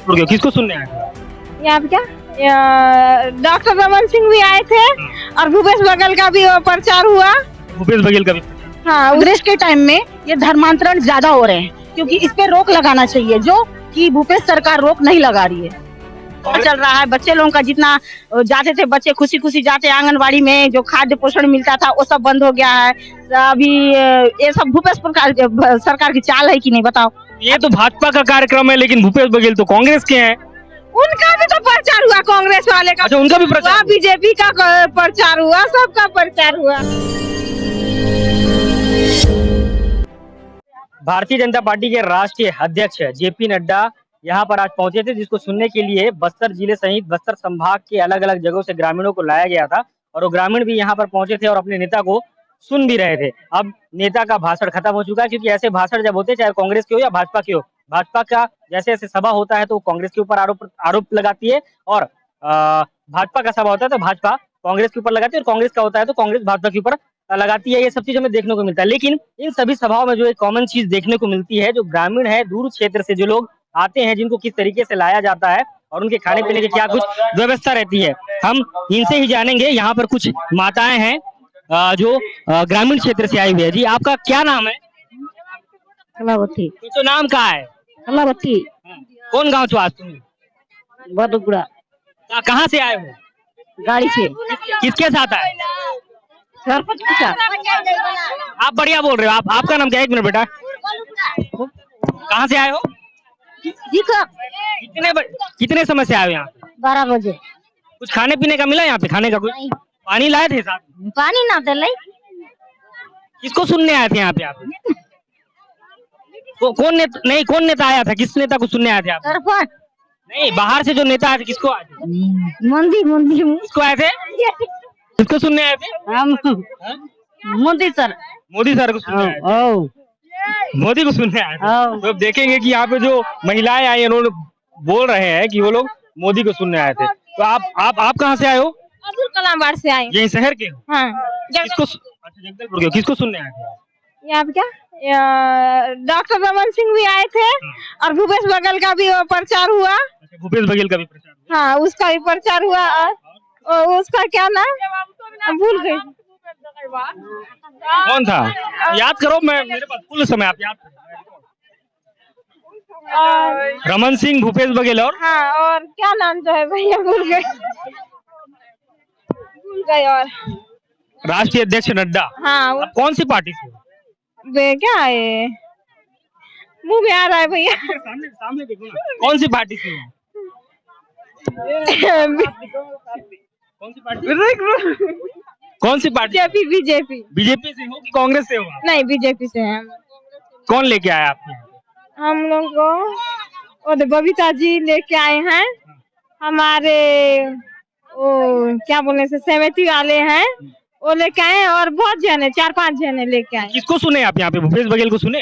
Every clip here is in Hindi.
किसको सुनने आए थे? यहाँ पे क्या डॉक्टर रमन सिंह भी आए थे और भूपेश बघेल का भी प्रचार हुआ। भूपेश बघेल का भी। हाँ, कांग्रेस के टाइम में ये धर्मांतरण ज्यादा हो रहे हैं, क्योंकि इस पे रोक लगाना चाहिए, जो कि भूपेश सरकार रोक नहीं लगा रही है। चल रहा है बच्चे लोगों का, जितना जाते थे बच्चे खुशी खुशी जाते आंगनबाड़ी में, जो खाद्य पोषण मिलता था वो सब बंद हो गया है। अभी ये सब भूपेश सरकार की चाल है कि नहीं, बताओ। ये तो भाजपा का कार्यक्रम है, लेकिन भूपेश बघेल तो कांग्रेस के हैं। उनका भी तो प्रचार हुआ, कांग्रेस वाले का। अच्छा, उनका भी प्रचार हुआ? बीजेपी का प्रचार हुआ, सबका प्रचार हुआ। भारतीय जनता पार्टी के राष्ट्रीय अध्यक्ष जेपी नड्डा यहाँ पर आज पहुंचे थे, जिसको सुनने के लिए बस्तर जिले सहित बस्तर संभाग के अलग अलग जगहों से ग्रामीणों को लाया गया था और वो ग्रामीण भी यहाँ पर पहुंचे थे और अपने नेता को सुन भी रहे थे। अब नेता का भाषण खत्म हो चुका है, क्योंकि ऐसे भाषण जब होते हैं, चाहे कांग्रेस के हो या भाजपा के हो, भाजपा का जैसे जैसे सभा होता है तो कांग्रेस के ऊपर आरोप लगाती है, और भाजपा का सभा होता है तो भाजपा कांग्रेस के ऊपर लगाती है, और कांग्रेस का होता है तो कांग्रेस भाजपा के ऊपर लगाती है। ये सब चीज हमें देखने को मिलता है। लेकिन इन सभी सभाओं में जो एक कॉमन चीज देखने को मिलती है, जो ग्रामीण है, दूर क्षेत्र से जो लोग आते हैं, जिनको किस तरीके से लाया जाता है और उनके खाने पीने की क्या कुछ व्यवस्था रहती है, हम इनसे ही जानेंगे। यहाँ पर कुछ माताएं हैं जो ग्रामीण क्षेत्र से आई हुई है। जी, आपका क्या नाम है? कलावती। तो नाम क्या है? कलावती। कौन गाँव छो आज तुम? बदुगुड़ा। कहाँ से आए हो? गाड़ी से। किसके साथ आए? सरपंच के साथ। आप बढ़िया बोल रहे हो। आपका नाम क्या है? एक मिनट बेटा, कहाँ से आए हो? कितने समय से आए हो यहाँ? 12 बजे। कुछ खाने पीने का मिला यहाँ पे? खाने का कुछ? पानी लाए थे साथ? पानी ना दे। किसको सुनने आए थे यहाँ पे आप? कौन नेता आया था? किस नेता को सुनने आए थे आप? सरपंच नहीं, बाहर से जो नेता आए थे, किसको आए थे? मंदी किसको आए थे? किसको सुनने आए थे? हम मोदी सर। मोदी सर को सुनने आए थे। मोदी को सुनने आए थे। तो अब देखेंगे कि यहाँ पे जो महिलाएं आई, उन्होंने बोल रहे हैं कि वो लोग मोदी को सुनने आए थे। तो आप कहाँ से आए हो? अब्दुल कलाम बाड़ से आए। यही शहर के हो? हाँ। जगदलपुर के हो। किसको सुनने आए थे? यहाँ पे क्या डॉक्टर रमन सिंह भी आए थे और भूपेश बघेल का भी प्रचार हुआ। अच्छा, भूपेश बघेल का भी प्रचार हुआ? हाँ, उसका भी प्रचार हुआ। और उसका क्या नाम भूल गई। कौन था? याद करो, मेरे पास फुल समय, आप याद करो। रमन सिंह, भूपेश बघेल और और क्या नाम जो है भैया, भूल गए। और राष्ट्रीय अध्यक्ष नड्डा। हाँ। आप कौन सी पार्टी से हो? क्या है, मुंह में आ रहा है भैया। सामने देखो ना। कौन सी पार्टी से हो? कौन सी पार्टी? कौन सी पार्टी? बीजेपी। बीजेपी से हो कि कांग्रेस से हो? नहीं, बीजेपी से हैं। कौन लेके आया आपके? हम लोग को बबीता जी लेके आए हैं। हमारे वो क्या बोलने से समिति वाले हैं, वो लेके आए हैं, और बहुत जने 4-5 जने लेके आए। किसको सुने आप यहाँ पे? भूपेश बघेल को सुने?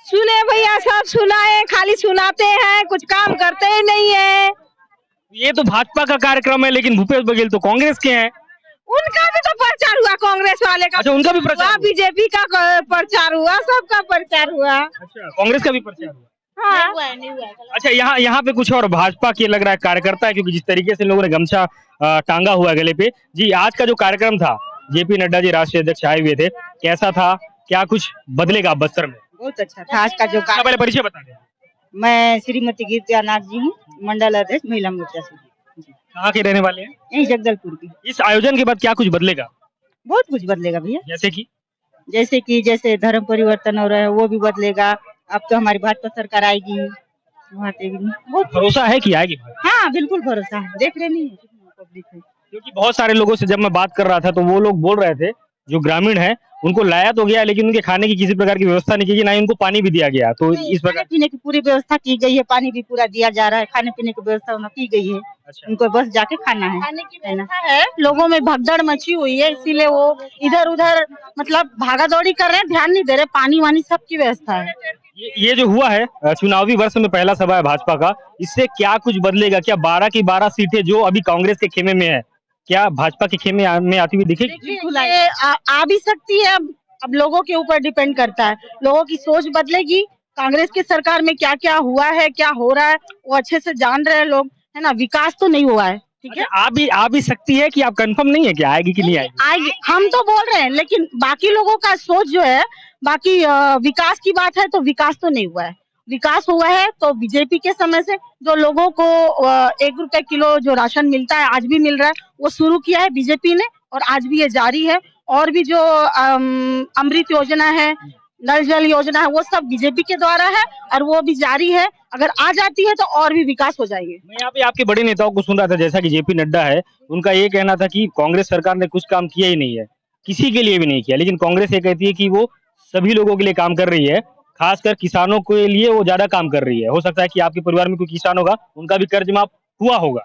सुने भैया, सब सुनाए, खाली सुनाते हैं, कुछ काम करते ही नहीं है। ये तो भाजपा का कार्यक्रम है, लेकिन भूपेश बघेल तो कांग्रेस के हैं। उनका भी तो प्रचार हुआ, कांग्रेस वाले का। अच्छा, उनका भी प्रचार हुआ? बीजेपी का प्रचार हुआ, सबका प्रचार हुआ। अच्छा, कांग्रेस का भी प्रचार हुआ? हाँ। अच्छा, यहाँ पे कुछ और भाजपा के लग रहा है कार्यकर्ता है, क्योंकि जिस तरीके से लोगों ने गमछा टांगा हुआ है गले पे। जी, आज का जो कार्यक्रम था, जेपी नड्डा जी राष्ट्रीय अध्यक्ष आए हुए थे, कैसा था? क्या कुछ बदलेगा बस्तर में? बहुत अच्छा था आज का जो पहले परिचय बता दें। मैं श्रीमती गीतानाथ जी हूँ, मंडल अध्यक्ष महिला मोर्चा से। कहाँ के रहने वाले हैं? यही जगदलपुर की। इस आयोजन के बाद क्या कुछ बदलेगा? बहुत कुछ बदलेगा भैया। जैसे कि जैसे धर्म परिवर्तन हो रहा है, वो भी बदलेगा। अब तो हमारी भाजपा सरकार आएगी, वहाँ पे भी बहुत भरोसा है कि आएगी? हाँ, बिल्कुल भरोसा है। देख रहे नहीं पब्लिक है। क्योंकि बहुत सारे लोगों से जब मैं बात कर रहा था, तो वो लोग बोल रहे थे, जो ग्रामीण है, उनको लाया तो गया, लेकिन उनके खाने की किसी प्रकार की व्यवस्था नहीं की गई, ना ही उनको पानी भी दिया गया। तो इस प्रकार खाने पीने की पूरी व्यवस्था की गई है, पानी भी पूरा दिया जा रहा है, खाने पीने की व्यवस्था की गई है। अच्छा। उनको बस जाके खाना है ना। लोगों में भगदड़ मची हुई है, इसीलिए वो इधर उधर मतलब भागा दौड़ी कर रहे हैं, ध्यान नहीं दे रहे। पानी वानी सबकी व्यवस्था है। ये जो हुआ है चुनावी वर्ष में पहला सभा है भाजपा का, इससे क्या कुछ बदलेगा? क्या 12 की 12 सीटें जो अभी कांग्रेस के खेमे में है, क्या भाजपा के खेमे में आती हुई दिखेगी? आ भी सकती है। अब लोगों के ऊपर डिपेंड करता है, लोगों की सोच बदलेगी कांग्रेस की सरकार में क्या क्या हुआ है, क्या हो रहा है, वो अच्छे से जान रहे हैं लोग, है ना। विकास तो नहीं हुआ है, ठीक है। अच्छा, आप भी सकती है कि आप कंफर्म नहीं है कि आएगी कि नहीं आएगी? आएगी, हम तो बोल रहे हैं, लेकिन बाकी लोगों का सोच जो है, बाकी विकास की बात है तो विकास तो नहीं हुआ है। विकास हुआ है तो बीजेपी के समय से जो लोगों को 1 रुपए किलो जो राशन मिलता है, आज भी मिल रहा है, वो शुरू किया है बीजेपी ने और आज भी ये जारी है। और भी जो अमृत योजना है, नल जल योजना है, वो सब बीजेपी के द्वारा है और वो भी जारी है। अगर आ जाती है तो और भी विकास हो जाएंगे। मैं यहाँ पे आपके बड़े नेताओं को सुन रहा था, जैसा कि जेपी नड्डा है, उनका ये कहना था कि कांग्रेस सरकार ने कुछ काम किया ही नहीं है, किसी के लिए भी नहीं किया। लेकिन कांग्रेस ये कहती है कि वो सभी लोगों के लिए काम कर रही है, खासकर किसानों के लिए वो ज्यादा काम कर रही है। हो सकता है कि आपके परिवार में कोई किसान होगा, उनका भी कर्ज माफ हुआ होगा।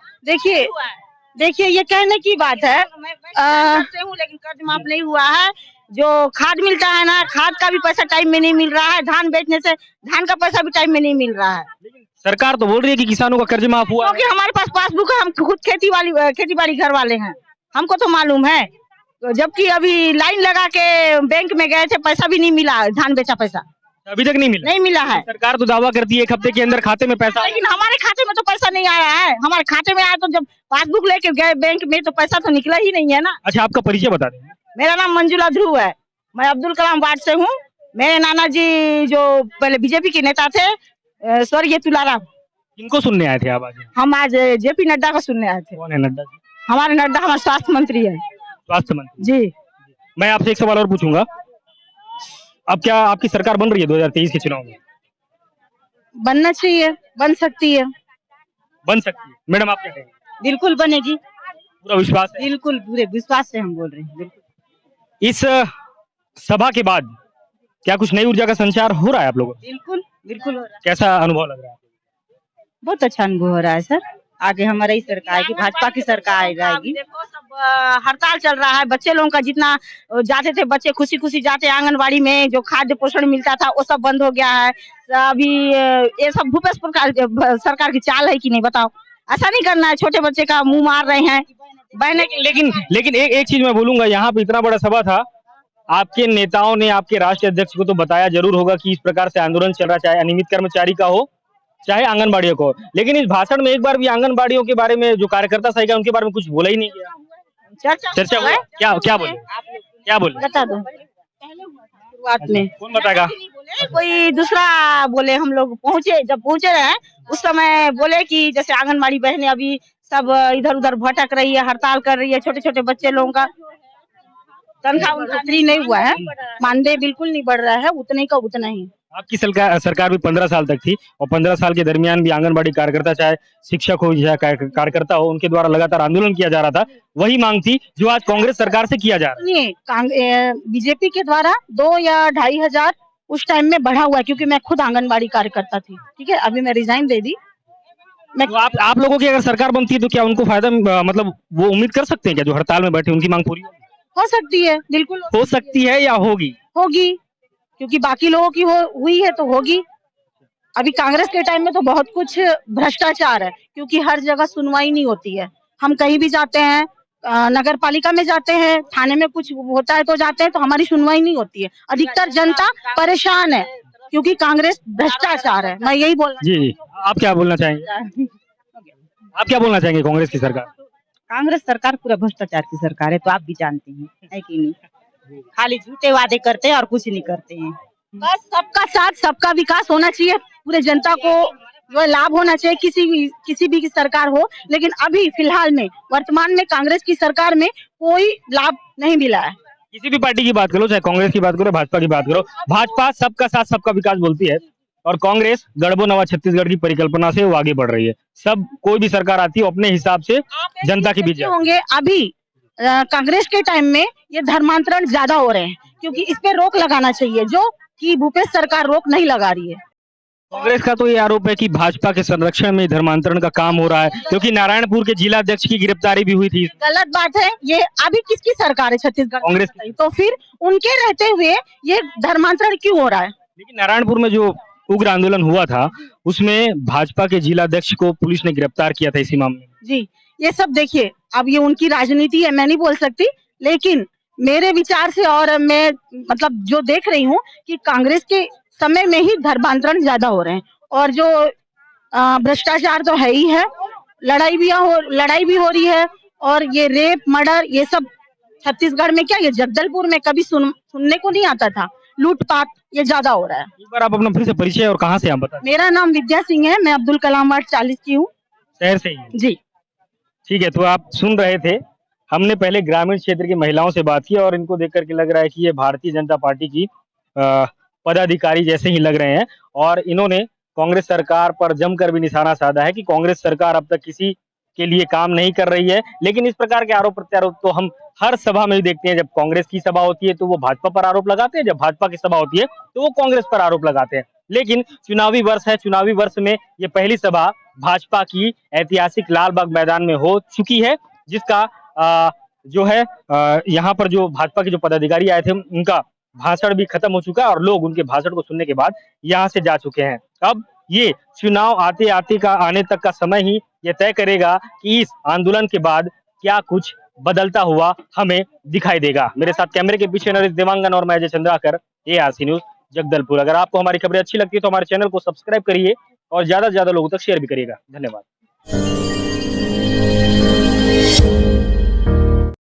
देखिए ये कहने की बात है, लेकिन कर्ज माफ नहीं हुआ है। जो खाद मिलता है ना, खाद का भी पैसा टाइम में नहीं मिल रहा है। धान बेचने से धान का पैसा भी टाइम में नहीं मिल रहा है। सरकार तो बोल रही है कि किसानों का कर्ज माफ हुआ है। क्योंकि हमारे पास पासबुक है, हम खुद खेती बाड़ी घर वाले हैं, हमको तो मालूम है। जबकि अभी लाइन लगा के बैंक में गए थे, पैसा भी नहीं मिला, धान बेचा पैसा अभी तक नहीं मिला है। सरकार तो दावा करती है 1 हफ्ते के अंदर खाते में पैसा, लेकिन हमारे खाते में तो पैसा नहीं आया है। हमारे खाते में आया तो जब पासबुक लेके गए बैंक में तो पैसा तो निकला ही नहीं है ना। अच्छा, आपका परिचय बता दें। मेरा नाम मंजुला ध्रुव है, मैं अब्दुल कलाम वार्ड से हूँ। मेरे नाना जी जो पहले बीजेपी के नेता थे, स्वर्गीय तुलाराम। किनको सुनने आए थे आप आज? हम आज जेपी नड्डा को सुनने आए थे। कौन है नड्डा जी? हमारे नड्डा हमारे स्वास्थ्य मंत्री है। स्वास्थ्य मंत्री जी। मैं आपसे एक सवाल और पूछूंगा, अब क्या आपकी सरकार बन रही है 2023 के चुनाव में? बनना चाहिए, बन सकती है। बन सकती है। मैडम, आप क्या कहेंगे? बिल्कुल बनेगी, पूरा विश्वास है? बिल्कुल पूरे विश्वास से हम बोल रहे हैं। बिल्कुल। इस सभा के बाद क्या कुछ नई ऊर्जा का संचार हो रहा है आप लोगों को? बिल्कुल बिल्कुल हो रहा है। कैसा अनुभव लग रहा है? बहुत अच्छा अनुभव हो रहा है सर। आगे हमारी ही सरकार की, भाजपा की सरकार आ जाएगी। देखो सब हड़ताल चल रहा है, बच्चे लोगों का जितना जाते थे, बच्चे खुशी खुशी जाते आंगनबाड़ी में, जो खाद्य पोषण मिलता था वो सब बंद हो गया है। अभी ये सब भूपेश सरकार की चाल है कि नहीं, बताओ। ऐसा नहीं करना है, छोटे बच्चे का मुंह मार रहे हैं बहने। लेकिन एक चीज मैं बोलूंगा, यहाँ पे इतना बड़ा सभा था, आपके नेताओं ने आपके राष्ट्रीय अध्यक्ष को तो बताया जरूर होगा कि इस प्रकार से आंदोलन चल रहा, चाहे अनियमित कर्मचारी का हो चाहे आंगनबाड़ियों को। लेकिन इस भाषण में एक बार भी आंगनबाड़ियों के बारे में, जो कार्यकर्ता सही उनके बारे में कुछ बोला ही नहीं गया। चर्चा हुआ? क्या बोले बता दो। शुरुआत में कौन बताएगा? कोई दूसरा बोले। हम लोग जब पहुंचे रहे उस समय बोले कि जैसे आंगनबाड़ी बहनें अभी सब इधर उधर भटक रही है, हड़ताल कर रही है, छोटे छोटे बच्चे लोगों का तनख्वाह उनका फ्री नहीं हुआ है, मानदेय बिल्कुल नहीं बढ़ रहा है, उतने का उतना ही। आपकी सरकार भी 15 साल तक थी और 15 साल के दरमियान भी आंगनबाड़ी कार्यकर्ता, चाहे शिक्षक हो चाहे कार्यकर्ता हो, उनके द्वारा लगातार आंदोलन किया जा रहा था। वही मांग थी जो आज कांग्रेस सरकार से किया जा रहा है। बीजेपी के द्वारा 2 या 2,500 उस टाइम में बढ़ा हुआ है, क्योंकि मैं खुद आंगनबाड़ी कार्यकर्ता थी, ठीक है। अभी मैं रिजाइन दे दी। तो आप लोगों की अगर सरकार बनती है तो क्या उनको फायदा, मतलब वो उम्मीद कर सकते हैं क्या, जो हड़ताल में बैठे उनकी मांग पूरी हो सकती है? बिल्कुल हो सकती है या होगी? क्योंकि बाकी लोगों की हुई है तो होगी। अभी कांग्रेस के टाइम में तो बहुत कुछ भ्रष्टाचार है, क्योंकि हर जगह सुनवाई नहीं होती है। हम कहीं भी जाते हैं, नगर पालिका में जाते हैं, थाने में कुछ होता है तो जाते हैं, तो हमारी सुनवाई नहीं होती है। अधिकतर जनता परेशान है क्योंकि कांग्रेस भ्रष्टाचार है। मैं यही बोलना। जी, आप क्या बोलना चाहेंगे? आप क्या बोलना चाहेंगे कांग्रेस की सरकार? कांग्रेस सरकार पूरा भ्रष्टाचार की सरकार है, तो आप भी जानते हैं, है कि नहीं। खाली झूठे वादे करते हैं और कुछ नहीं करते हैं। बस सबका साथ सबका विकास होना चाहिए, पूरे जनता को वो लाभ होना चाहिए, किसी भी की सरकार हो। लेकिन अभी फिलहाल में वर्तमान में कांग्रेस की सरकार में कोई लाभ नहीं मिला है। किसी भी पार्टी की बात करो, चाहे कांग्रेस की बात करो, भाजपा की बात करो, भाजपा सबका साथ सबका विकास बोलती है और कांग्रेस गढ़बो नवा छत्तीसगढ़ की परिकल्पना से वो आगे बढ़ रही है। सब कोई भी सरकार आती है अपने हिसाब से जनता के बीच होंगे। अभी कांग्रेस के टाइम में ये धर्मांतरण ज्यादा हो रहे हैं, क्योंकि इस पे रोक लगाना चाहिए, जो कि भूपेश सरकार रोक नहीं लगा रही है। कांग्रेस का तो ये आरोप है कि भाजपा के संरक्षण में धर्मांतरण का काम हो रहा है, क्योंकि नारायणपुर के जिला अध्यक्ष की गिरफ्तारी भी हुई थी। गलत बात है। ये अभी किसकी सरकार है? छत्तीसगढ़ कांग्रेस। तो फिर उनके रहते हुए ये धर्मांतरण क्यों हो रहा है? लेकिन नारायणपुर में जो उग्र आंदोलन हुआ था, उसमें भाजपा के जिला अध्यक्ष को पुलिस ने गिरफ्तार किया था इसी मामले में। जी, ये सब देखिए, अब ये उनकी राजनीति है, मैं नहीं बोल सकती, लेकिन मेरे विचार से और मैं मतलब जो देख रही हूँ कि कांग्रेस के समय में ही धर्मांतरण ज्यादा हो रहे हैं। और जो भ्रष्टाचार तो है ही है, लड़ाई भी हो रही है, और ये रेप मर्डर ये सब छत्तीसगढ़ में क्या, ये जगदलपुर में कभी सुनने को नहीं आता था। लूटपाट ये ज्यादा हो रहा है। एक बार आप अपना फिर से परिचय और कहाँ से आप बता। मेरा नाम विद्या सिंह है, मैं अब्दुल कलाम वार्ड 40 की हूँ, शहर से ही जी। ठीक है, तो आप सुन रहे थे, हमने पहले ग्रामीण क्षेत्र की महिलाओं से बात की और इनको देख करके लग रहा है कि ये भारतीय जनता पार्टी की पदाधिकारी जैसे ही लग रहे हैं। और इन्होंने कांग्रेस सरकार पर जमकर भी निशाना साधा है कि कांग्रेस सरकार अब तक किसी के लिए काम नहीं कर रही है। लेकिन इस प्रकार के आरोप प्रत्यारोप तो हम हर सभा में भी देखते हैं। जब कांग्रेस की सभा होती है तो वो भाजपा पर आरोप लगाते हैं, जब भाजपा की सभा होती है तो वो कांग्रेस पर आरोप लगाते हैं। लेकिन चुनावी वर्ष है, चुनावी वर्ष में ये पहली सभा भाजपा की ऐतिहासिक लालबाग मैदान में हो चुकी है, जिसका जो है यहाँ पर जो भाजपा के जो पदाधिकारी आए थे उनका भाषण भी खत्म हो चुका है और लोग उनके भाषण को सुनने के बाद यहाँ से जा चुके हैं। अब ये चुनाव आने तक का समय ही ये तय करेगा कि इस आंदोलन के बाद क्या कुछ बदलता हुआ हमें दिखाई देगा। मेरे साथ कैमरे के पीछे नरेश देवांगन और मैं अजय चंद्राकर, ARC न्यूज जगदलपुर। अगर आपको हमारी खबरें अच्छी लगती है तो हमारे चैनल को सब्सक्राइब करिए और ज्यादा से ज्यादा लोगों तक शेयर भी करिएगा। धन्यवाद।